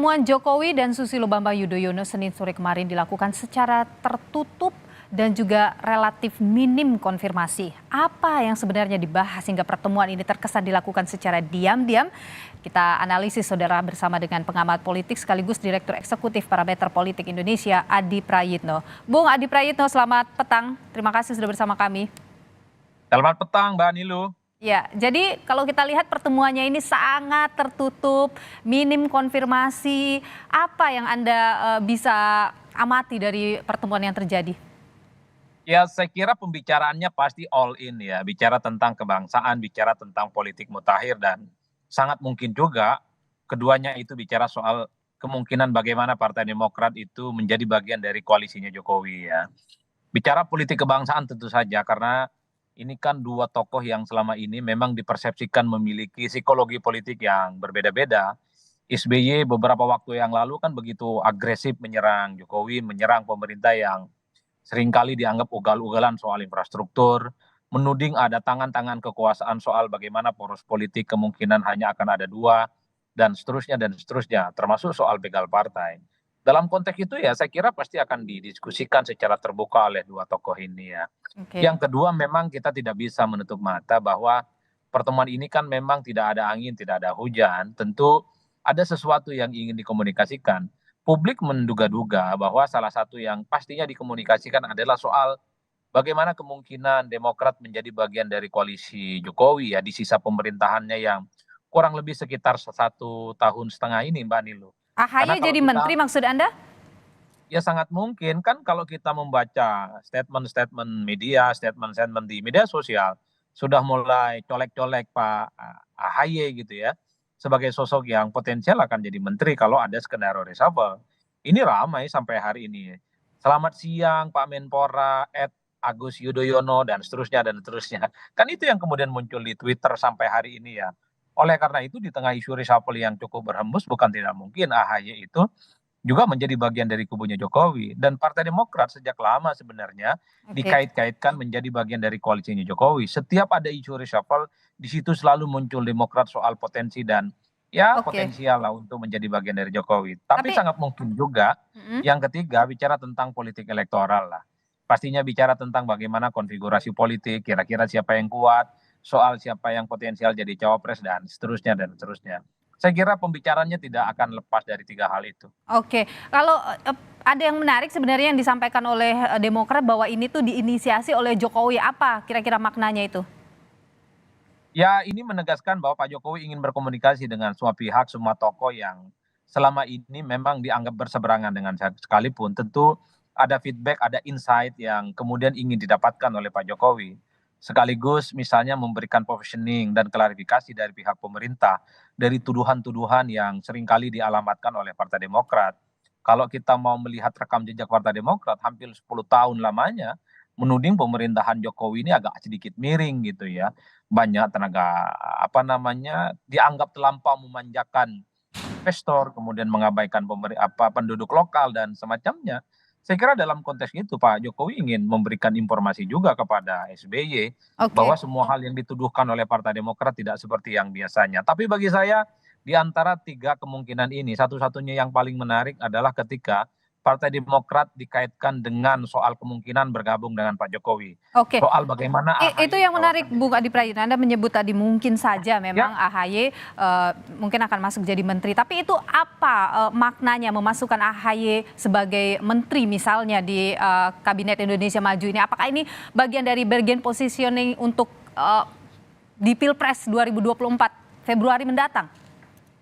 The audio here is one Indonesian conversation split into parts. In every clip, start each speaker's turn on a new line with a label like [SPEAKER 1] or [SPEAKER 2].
[SPEAKER 1] Pertemuan Jokowi dan Susilo Bambang Yudhoyono Senin sore kemarin dilakukan secara tertutup dan juga relatif minim konfirmasi. Apa yang sebenarnya dibahas hingga pertemuan ini terkesan dilakukan secara diam-diam? Kita analisis saudara bersama dengan pengamat politik sekaligus Direktur Eksekutif Parameter Politik Indonesia, Adi Prayitno. Bung Adi Prayitno, selamat petang. Terima kasih sudah bersama kami.
[SPEAKER 2] Selamat petang, Mbak Nilu.
[SPEAKER 1] Ya, jadi kalau kita lihat pertemuannya ini sangat tertutup, minim konfirmasi. Apa yang Anda bisa amati dari pertemuan yang terjadi?
[SPEAKER 2] Ya, saya kira pembicaraannya pasti all in ya, bicara tentang kebangsaan, bicara tentang politik mutakhir dan sangat mungkin juga keduanya itu bicara soal kemungkinan bagaimana Partai Demokrat itu menjadi bagian dari koalisinya Jokowi ya. Bicara politik kebangsaan tentu saja karena ini kan dua tokoh yang selama ini memang dipersepsikan memiliki psikologi politik yang berbeda-beda. SBY beberapa waktu yang lalu kan begitu agresif menyerang Jokowi, menyerang pemerintah yang seringkali dianggap ugal-ugalan soal infrastruktur, menuding ada tangan-tangan kekuasaan soal bagaimana poros politik kemungkinan hanya akan ada dua, dan seterusnya, termasuk soal begal partai. Dalam konteks itu ya saya kira pasti akan didiskusikan secara terbuka oleh dua tokoh ini ya.
[SPEAKER 1] Oke,
[SPEAKER 2] Yang kedua memang kita tidak bisa menutup mata bahwa pertemuan ini kan memang tidak ada angin, tidak ada hujan. Tentu ada sesuatu yang ingin dikomunikasikan. Publik menduga-duga bahwa salah satu yang pastinya dikomunikasikan adalah soal bagaimana kemungkinan Demokrat menjadi bagian dari koalisi Jokowi ya di sisa pemerintahannya yang kurang lebih sekitar 1,5 tahun ini Mbak Nilu. Karena
[SPEAKER 1] AHY
[SPEAKER 2] kalau
[SPEAKER 1] jadi menteri
[SPEAKER 2] kita
[SPEAKER 1] maksud Anda?
[SPEAKER 2] ya sangat mungkin kan kalau kita membaca statement-statement media, statement-statement di media sosial sudah mulai colek-colek Pak AHY gitu ya sebagai sosok yang potensial akan jadi menteri kalau ada skenario reshuffle. Ini ramai sampai hari ini. Selamat siang Pak Menpora, Agus Yudhoyono dan seterusnya dan seterusnya. Kan itu yang kemudian muncul di Twitter sampai hari ini ya. Oleh karena itu di tengah isu reshuffle yang cukup berhembus bukan tidak mungkin AHY itu juga menjadi bagian dari kubunya Jokowi dan Partai Demokrat sejak lama sebenarnya
[SPEAKER 1] Oke,
[SPEAKER 2] dikait-kaitkan menjadi bagian dari koalisinya Jokowi. Setiap ada isu reshuffle di situ selalu muncul Demokrat soal potensi dan ya
[SPEAKER 1] oke.
[SPEAKER 2] potensial lah untuk menjadi bagian dari Jokowi. Tapi
[SPEAKER 1] Tapi,
[SPEAKER 2] sangat mungkin juga
[SPEAKER 1] mm,
[SPEAKER 2] yang ketiga bicara tentang politik elektoral lah. Pastinya bicara tentang bagaimana konfigurasi politik, kira-kira siapa yang kuat, soal siapa yang potensial jadi cawapres dan seterusnya dan seterusnya. Saya kira pembicaranya tidak akan lepas dari tiga hal itu.
[SPEAKER 1] oke. Kalau ada yang menarik sebenarnya yang disampaikan oleh Demokrat bahwa ini tuh diinisiasi oleh Jokowi. Apa kira-kira maknanya itu?
[SPEAKER 2] Ya, ini menegaskan bahwa Pak Jokowi ingin berkomunikasi dengan semua pihak, semua tokoh yang selama ini memang dianggap berseberangan dengan saya sekalipun. Tentu ada feedback, ada insight yang kemudian ingin didapatkan oleh Pak Jokowi. Sekaligus misalnya memberikan positioning dan klarifikasi dari pihak pemerintah dari tuduhan-tuduhan yang seringkali dialamatkan oleh Partai Demokrat. Kalau kita mau melihat rekam jejak Partai Demokrat hampir 10 tahun lamanya menuding pemerintahan Jokowi ini agak sedikit miring gitu ya, banyak tenaga apa namanya dianggap terlampau memanjakan investor kemudian mengabaikan penduduk lokal dan semacamnya. Saya kira dalam konteks itu Pak Jokowi ingin memberikan informasi juga kepada SBY
[SPEAKER 1] Oke.
[SPEAKER 2] bahwa semua hal yang dituduhkan oleh Partai Demokrat tidak seperti yang biasanya. Tapi bagi saya di antara tiga kemungkinan ini satu-satunya yang paling menarik adalah ketika Partai Demokrat dikaitkan dengan soal kemungkinan bergabung dengan Pak Jokowi.
[SPEAKER 1] Oke,
[SPEAKER 2] Soal bagaimana
[SPEAKER 1] itu
[SPEAKER 2] AHY
[SPEAKER 1] yang menarik
[SPEAKER 2] ditawarkan jadi
[SPEAKER 1] Bung Adi Prayitno. Anda menyebut tadi mungkin saja memang
[SPEAKER 2] ya.
[SPEAKER 1] AHY mungkin akan masuk jadi menteri. Tapi itu apa maknanya memasukkan AHY sebagai menteri misalnya di Kabinet Indonesia Maju ini? Apakah ini bagian dari bargain positioning untuk di Pilpres 2024 Februari mendatang?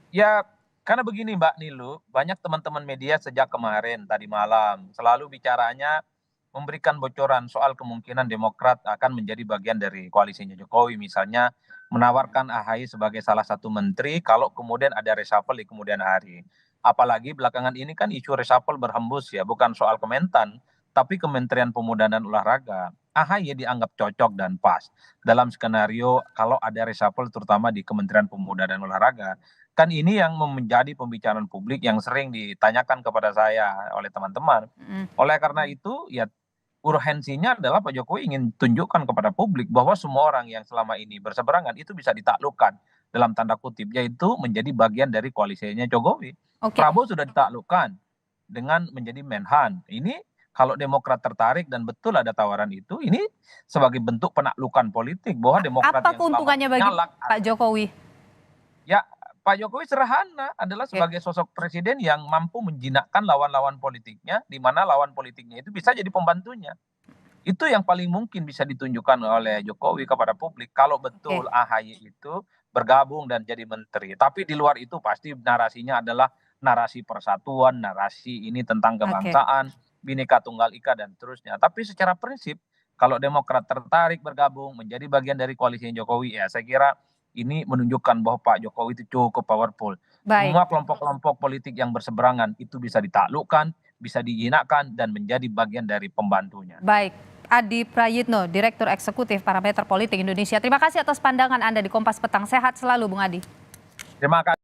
[SPEAKER 2] Ya, karena begini Mbak Nilu, banyak teman-teman media sejak kemarin tadi malam selalu bicaranya memberikan bocoran soal kemungkinan Demokrat akan menjadi bagian dari koalisinya Jokowi, misalnya menawarkan AHY sebagai salah satu menteri kalau kemudian ada reshuffle di kemudian hari. Apalagi belakangan ini kan isu reshuffle berhembus ya, bukan soal Kementan, tapi Kementerian Pemuda dan Olahraga. AHY dianggap cocok dan pas dalam skenario kalau ada reshuffle terutama di Kementerian Pemuda dan Olahraga. Kan ini yang menjadi pembicaraan publik yang sering ditanyakan kepada saya oleh teman-teman.
[SPEAKER 1] Mm.
[SPEAKER 2] Oleh karena itu, ya urgensinya adalah Pak Jokowi ingin tunjukkan kepada publik bahwa semua orang yang selama ini berseberangan itu bisa ditaklukkan dalam tanda kutip, yaitu menjadi bagian dari koalisinya Jokowi.
[SPEAKER 1] Oke,
[SPEAKER 2] Prabowo sudah ditaklukkan dengan menjadi Menhan. Ini kalau Demokrat tertarik dan betul ada tawaran itu, ini sebagai bentuk penaklukan politik bahwa Demokrat
[SPEAKER 1] apa
[SPEAKER 2] yang selama
[SPEAKER 1] keuntungannya
[SPEAKER 2] ini
[SPEAKER 1] bagi
[SPEAKER 2] nyalak,
[SPEAKER 1] Pak Jokowi?
[SPEAKER 2] ya Pak Jokowi sederhana adalah
[SPEAKER 1] Oke,
[SPEAKER 2] sebagai sosok presiden yang mampu menjinakkan lawan-lawan politiknya, di mana lawan politiknya itu bisa jadi pembantunya. Itu yang paling mungkin bisa ditunjukkan oleh Jokowi kepada publik kalau
[SPEAKER 1] oke,
[SPEAKER 2] betul AHY itu bergabung dan jadi menteri. Tapi di luar itu pasti narasinya adalah narasi persatuan, narasi ini tentang
[SPEAKER 1] oke.
[SPEAKER 2] kebangsaan, Bhinneka Tunggal Ika dan seterusnya. Tapi secara prinsip kalau Demokrat tertarik bergabung menjadi bagian dari koalisi Jokowi, ya saya kira ini menunjukkan bahwa Pak Jokowi itu cukup powerful.
[SPEAKER 1] Baik,
[SPEAKER 2] Semua kelompok-kelompok politik yang berseberangan itu bisa ditaklukkan, bisa dijinakkan dan menjadi bagian dari pembantunya.
[SPEAKER 1] baik. Adi Prayitno, Direktur Eksekutif Parameter Politik Indonesia. Terima kasih atas pandangan Anda di Kompas Petang. Sehat selalu, Bung Adi.
[SPEAKER 2] Terima kasih.